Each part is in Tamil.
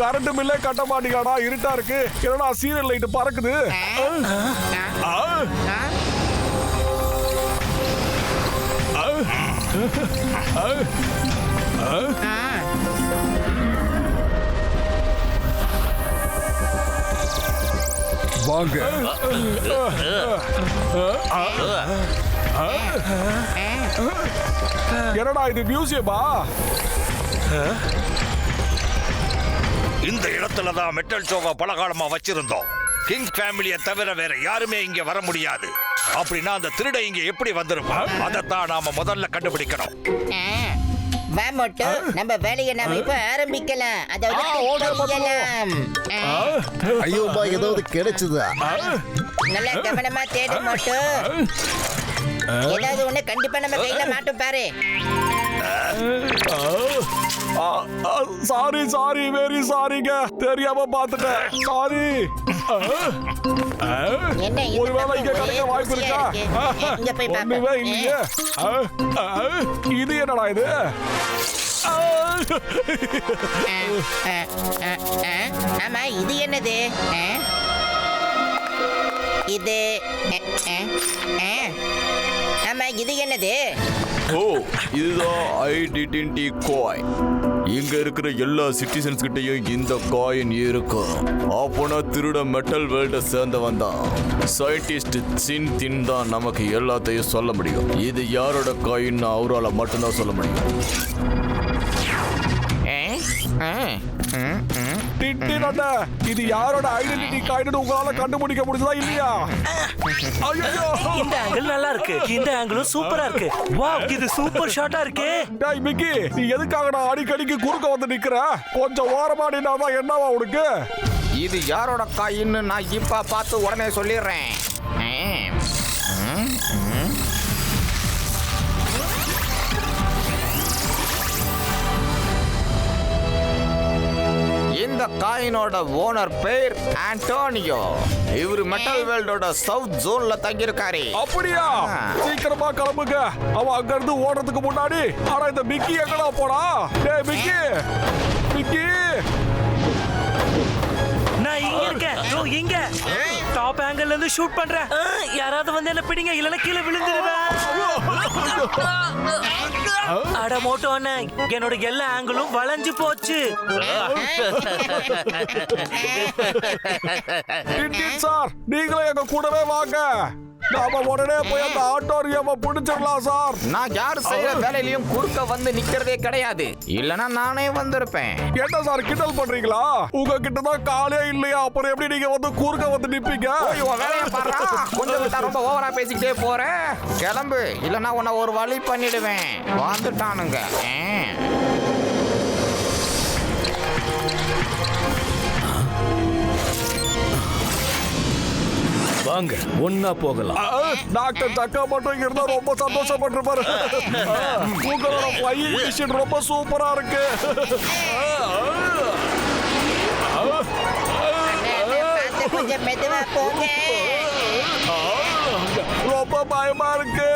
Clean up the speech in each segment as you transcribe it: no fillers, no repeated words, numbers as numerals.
கரண்ட் பில்லே கட்ட மாட்டீங்கடா, இருட்டா இருக்கு. என்னடா சீரியல் லைட் பறக்குது. வாங்க. என்னடா இது மியூசியமா? இந்த இடத்துல தான் மெட்டல் ஷோவை பலகாலமா வச்சிருந்தோம். கிங் ஃபேமிலியை தவிர வேற யாருமே இங்க வர முடியாது. அப்படின்னா அந்த திருட இங்க எப்படி வந்திருப்பான்? அதைத்தான் நாம முதல்ல கண்டுபிடிக்கணும். நம்ம வேலையை நாம இப்ப ஆரம்பிக்கலாம். ஐயோப்பா, ஏதாவது கிடைச்சதா? நல்லா கவனமா தேடு மோட்டு. ஏதாவது ஒண்ணு கண்டிப்பா நம்ம கையில மாட்டும் பாரு. சாரி வெரி சாரிங்க, தெரியாம பாத்துட்டேன். சாரி. ஒருவேளை இங்க கிடைக்க வாய்ப்பு இருக்கா? ஒண்ணுமே இல்லையே. இது என்னடா இது? ஆமா, இது என்னது? இது ஆமா, இது என்னது? ஓ, இதுதான் ஐடென்டிட்டி காயின். இங்க இருக்கிற எல்லா சிட்டிசன்ஸ் கிட்டையும் இந்த காயின் இருக்கும். அப்போனா திருட மெட்டல் வேர்ல்ட சேர்ந்தவன் தான். சயின்டிஸ்ட் சின் தின் தான் நமக்கு எல்லாத்தையும் சொல்ல முடியும். இது யாரோட காயின் அவரால் மட்டும்தான் சொல்ல முடியும். இது யாரோட ஐடென்டிட்டி கார்டு உங்களால கண்டுபிடிக்க முடிஞ்சதா இல்லையா? இந்த ஆங்கிள் நல்லா இருக்கு. இந்த ஆங்கிளும் சூப்பரா இருக்கு. வாவ், இது சூப்பர் ஷாட்டா இருக்கு. டேய் மிக்கி, நீ எதுக்காக நான் அடிக்கடிக்கு குறுக்க வந்து நிக்கிற? கொஞ்சம் ஓரமா நின்னாதான் என்னவா உனக்கு? இது யாரோட காயின்னு நான் இப்ப பார்த்து உடனே சொல்லிடுறேன். இந்த காயினோட ஓனர் பேர் ஆண்டோனியோ. இவரு மெட்டல் வேர்ல்டோட சவுத் ஜோன்ல தங்கியிருக்காரு. அப்படியா? சீக்கிரமா கிளம்புங்க. அவன் அங்க இருந்து ஓடுறதுக்கு முன்னாடி. ஆனா இந்த மிக்கி எங்கடா போடா? டேய் மிக்கி, மிக்கி. நான் இங்க இருக்கேன். இங்க டாப் ஆங்கிள் இருந்து ஷூட் பண்றேன். யாராவது வந்து என்ன பிடிங்க, இல்லனா கீழே விழுந்துடுவேன். அட மோட்டோ அண்ணன், என்னோட எல்லா ஆங்கிளும் வளைஞ்சு போச்சு. சார், நீங்களே எங்க கூடவே வாங்க. நாம உடனே போய் அந்த ஆட்டோரியாவை பிடிச்சிடலாம் சார். நான் யாரு செய்யற வேலையிலயும் குறுக்க வந்து நிக்கிறதே கிடையாது. இல்லனா நானே வந்திருப்பேன். என்ன சார் கிண்டல் பண்றீங்களா? உங்ககிட்ட தான் காலே இல்லையா? அப்புறம் எப்படி நீங்க வந்து குறுக்க வந்து நிப்பீங்க? வேலையை பாரு. கொஞ்சம் விட்டா ரொம்ப ஓவரா பேசிக்கிட்டே போறேன். கிளம்பு, இல்லனா உன்னை ஒரு வழி பண்ணிடுவேன். வந்துட்டானுங்க. வாங்க, ஒன்னா போகலாம். டாக்டர் தக்கா மட்டும் இருந்தா ரொம்ப சந்தோஷப்பட்டிருப்பாரு. உங்களோட ஃப்ளையிங் மிஷின் ரொம்ப சூப்பரா இருக்கு. கொஞ்சம் மெதுவா போங்க. ரொம்ப பயமா இருக்கு.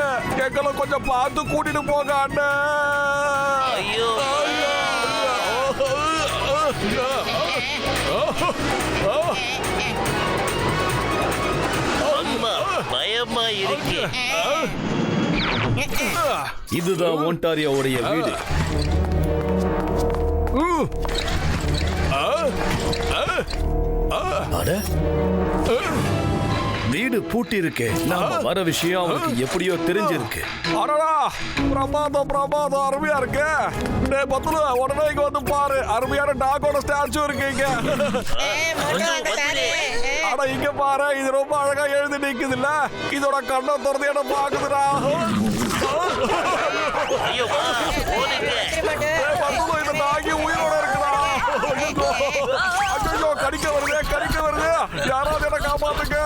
எங்களை கொஞ்சம் பார்த்து கூட்டிட்டு போங்க அண்ணா. ஐயோ, பயமா இருக்கு. இதுதான் ஒன்டாரியோவுடைய வீடு. அட, வீடு பூட்டி இருக்கு. நாம வர விஷயம் அவனுக்கு எப்படியோ தெரிஞ்சிருக்கு. அடடா, பிரமாதம் அருமையா இருக்கு. டேய் பத்துலு, உடனே இங்க வந்து பாரு. அருமையான டாகோட ஸ்டாச்சு இருக்கு இங்க. அட இங்க பாரு, இது ரொம்ப அழகா எழுதி நிக்குதுல்ல. இதோட கண்ணை திறந்து என்ன பாக்குதுடா. பத்துலு, இந்த டாகி உயிரோட இருக்குடா. ஐயோ, கடிக்க வருது. யாராவது என்ன காப்பாத்துங்க.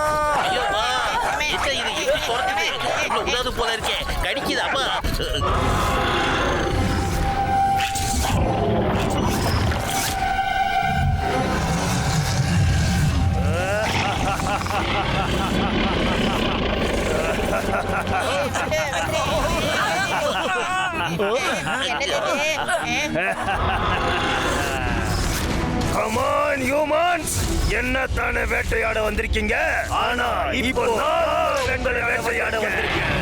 போல இருக்கே, கடிக்குது அம்மா. கமான் ஹியூமன்ஸ், என்ன தானே வேட்டையாட வந்திருக்கீங்க? ஆனா இப்போ நான் உங்களை வேட்டையாட வந்திருக்கேன்.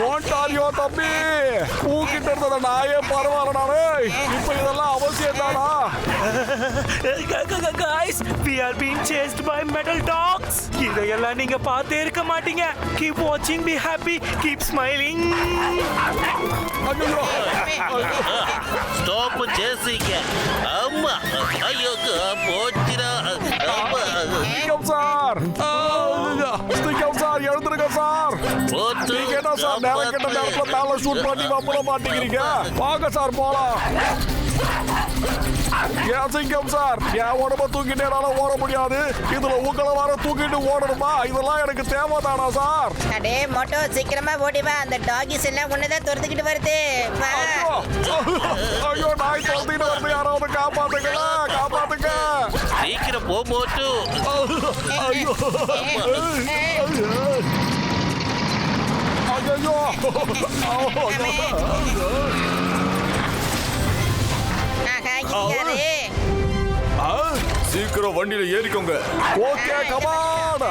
ஓட்டாரியோ தம்பி, ஊக்கிட்டு இருந்தத நாயே பரவாயில்லடானே. இப்ப இதெல்லாம் அவசியம் தானா? guys, we are being chased by metal dogs. இதையெல்லாம் நீங்க பார்த்தே இருக்க மாட்டீங்க. Keep watching, be happy, keep smiling. Stop சேசிங்க. அம்மா ஐயோ போச்சிரா. அம்மா ஸ்டிக்கம் சார், ஸ்டிக்கம் சார், எழுந்துருங்க சார். நீங்க என்ன சார் நேரம் கெட்ட நேரத்துல மேல ஷூட் பண்ணி வம்பள மாட்டேங்கிறீங்க? வாங்க சார் போலாம். ஏன் சிங்கம் சார், என் உடம்ப தூக்கிட்டு என்னால ஓட முடியாது, இதுல உங்களை வர தூக்கிட்டு ஓடணுமா? இதெல்லாம் எனக்கு தேவைதானா சார்? அடே மோட்டோ, சீக்கிரமா ஓடி வா. அந்த டாகிஸ் எல்லாம் உன்னதான் துரத்துக்கிட்டு வருது. வா. ஐயோ, நாய் துரத்திட்டு வந்து யாராவது காப்பாத்துங்களா, காப்பாத்துங்க. சீக்கிரம் போ மோட்டு. ஐயோ சீக்கிரம் வண்டியில ஏறிக்கோங்க. Okay come on.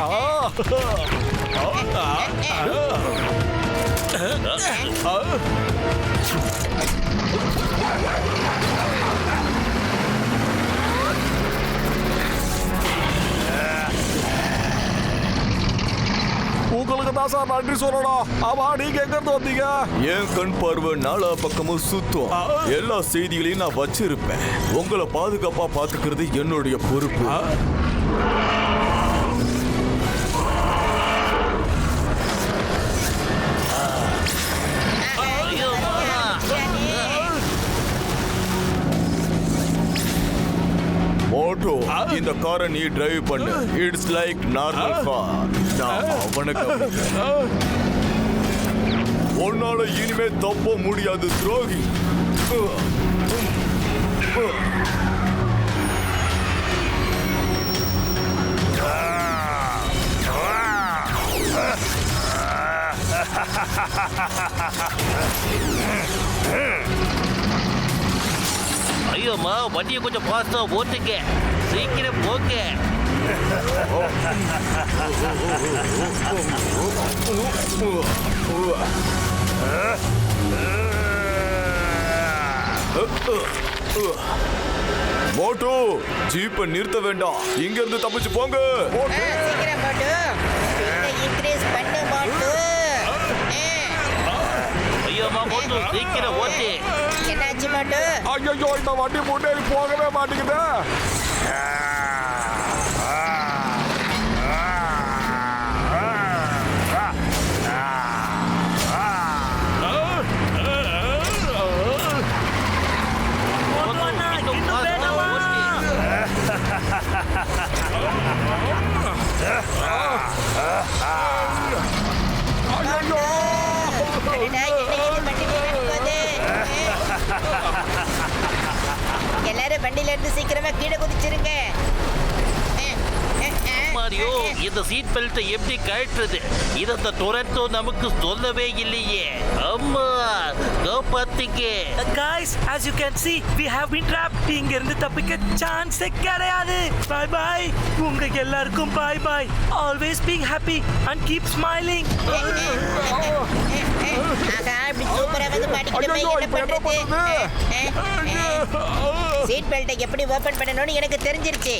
உங்களுக்கு தான் சார் நன்றி சொல்லணும். ஆமா, நீங்க எங்க இருந்து வந்தீங்க? என் கண் பார்வை நாலா பக்கமும் சுத்தும். எல்லா செய்திகளையும் நான் வச்சிருப்பேன். உங்களை பாதுகாப்பா பாத்துக்கிறது என்னுடைய பொறுப்பு. மோட்டோ, இந்த காரை நீ டிரைவ் பண்ணு. It's like normal car. நான் அவனுக்கு உன்னால இனிமே தப்ப முடியாது துரோகி. ஐயோம்மா, வண்டியை கொஞ்சம் ஃபாஸ்டா ஓட்டுங்க. சீக்கிரம் போங்க. மோட்டோ, ஜீப்பை நிறுத்த வேண்டாம். இங்க இருந்து தப்பிச்சு போங்க. சீக்கிரம் மோட்டோ, இன்க்ரீஸ் பண்ணு மோட்டோ. ஐயோம்மா மோட்டு, சீக்கிரம் ஓட்டு. என்னாச்சு மோட்டோ? ஐயோ, இந்த வண்டி முன்னேறி போகவே மாட்டேங்குது. எல்லாரும் வண்டியில இருந்து சீக்கிரமா கீழே குதிச்சிருங்க. மாரியோ, இந்த சீட் பெல்ட்டை எப்படி கழட்டுறது? இதை துரத்தோ நமக்கு சொல்லவே இல்லையே. அம்மா காப்பாத்திக்க. Guys, as you can see, we have been trapped. இங்க இருந்து தப்பிக்க சான்ஸ் கிடையாது. Bye bye. உங்க எல்லாருக்கும் bye bye. Always being happy and keep smiling. ஆகா, இப்படி சூப்பரா வந்து மாட்டிக்கிட்டோமே, என்ன பண்றது? சீட் பெல்ட்டை எப்படி ஓபன் பண்ணணும்னு எனக்கு தெரிஞ்சிருச்சு.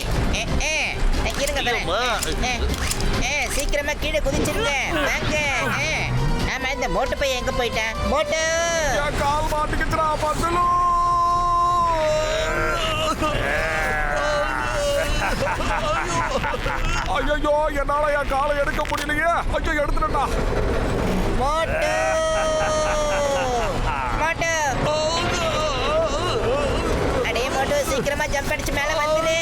இருங்க பாரு. சீக்கிரமா கீழே குதிச்சிருங்க. வாங்க. ஆமா, இந்த மோட்டு பையன் எங்க போயிட்டான்? மோட்டு, கால் மாட்டிக்கிச்சுடா பசலு. ஐயோ, என்னால என் காலை எடுக்க முடியலையே. ஐயோ, எடுத்துட்டா. மோட்டு, மோட்டு. அடே மோட்டு, சீக்கிரமா ஜம்ப் அடிச்சு மேல வந்துரு.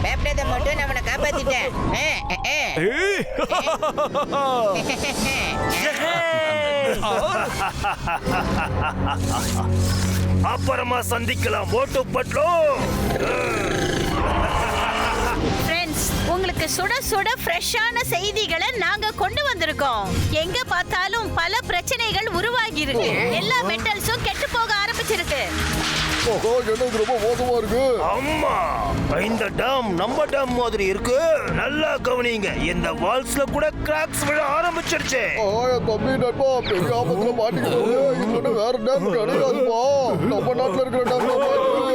பயப்படாத மோட்டு, நான் உன்னை காப்பாத்திட்டேன். ஏய். அப்புறமா சந்திக்கலாம் மோட்டு பட்லோ. ஃப்ரெண்ட்ஸ், உங்களுக்கு சுட சுட ஃப்ரெஷ்ஷான செய்திகளை நாங்க கொண்டு வந்திருக்கோம். எங்க பார்த்தாலும் பல பிரச்சனைகள் உருவாகி இருக்கு. எல்லா மெட்டல்ஸும் கெட்டு போக ஆரம்பிச்சிருக்கு. ஓஹோ, என்னது ரொம்ப மோசமா இருக்கு. அம்மா, இந்த டம் நம்ம டம் மாதிரி இருக்கு. நல்லா கவனிங்க, இந்த வால்ஸ்ல கூட கிராக்ஸ் விழ ஆரம்பிச்சிருச்சு. என் தம்பி நட்பா பெரிய ஆபத்துல மாட்டிக்கிட்டாரு. இது ஒண்ணு வேற டேம் கிடையாதுப்பா. நம்ம நாட்டுல இருக்கிற டேம்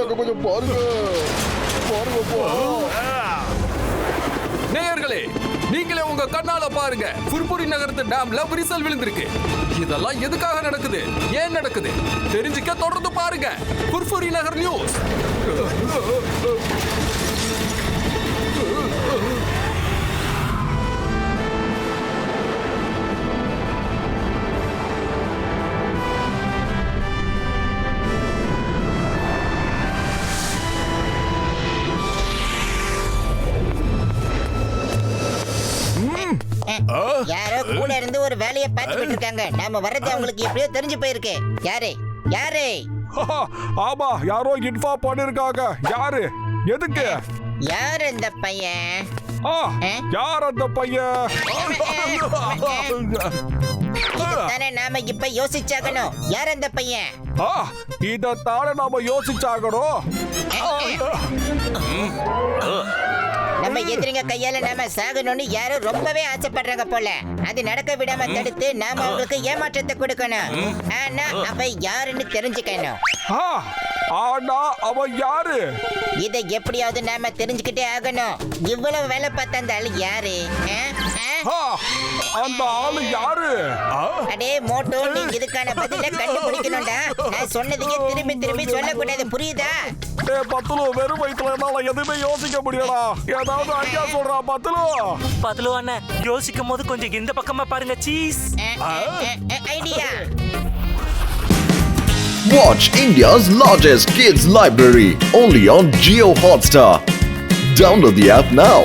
அங்க கொஞ்சம் பாருங்கப்பா. நேயர்களே, நீங்களே உங்க கண்ணால பாருங்க. புர்புரி நகரத்து டேம்ல விரிசல் விழுந்திருக்கு. இதெல்லாம் எதுக்காக நடக்குது, ஏன் நடக்குது தெரிஞ்சுக்க தொடர்ந்து பாருங்க புர்புரி நகர் நியூஸ். யாரோ கூட இருந்து ஒரு வேலையை பார்த்துக்கிட்டு இருக்காங்க. நாம வர்றது அவங்களுக்கு எப்படியோ தெரிஞ்சு போயிருக்கு. யாரு? ஆமா, யாரோ இன்ஃபார்ம் பண்ணிருக்காங்க. யாரு? எதுக்கு? யார் இந்த பையன்? யார் அந்த பையன்? தானே நாம இப்ப யோசிச்சாகணும். யார் அந்த பையன்? இதத்தானே நாம யோசிச்சாகணும். நம்ம எதிரிங்க கையால நாம சாகணும்னு யாரும் ரொம்பவே ஆசைப்படுறாங்க போல. அது நடக்க விடாம தடுத்து நாம அவங்களுக்கு ஏமாற்றத்தை கொடுக்கணும். ஆனா அவன் யாருன்னு தெரிஞ்சுக்கணும். ஆனா அவன் யாரு? இதை எப்படியாவது நாம தெரிஞ்சுக்கிட்டே ஆகணும். இவ்வளவு வேலை பார்த்த அந்த ஆளு யாரு? அந்த ஆளு யாரு? அடே மோட்டோ, நீ இதுக்கான பதில கண்டுபிடிக்கணும்டா. நான் சொன்னதுக்கு திரும்பி திரும்பி சொல்லக்கூடாது, புரியுதா? பத்துலு, வெறும் வயிற்றுல என்னால எதுவுமே யோசிக்க முடியலா. ஏதாவது ஐடியா சொல்றா பத்துலு. பத்துலு அண்ணா, யோசிக்கும் போது கொஞ்சம் இந்த பக்கமா பாருங்க. சீஸ் idea. Watch India's largest kids library only on Jio Hotstar. Download the app now.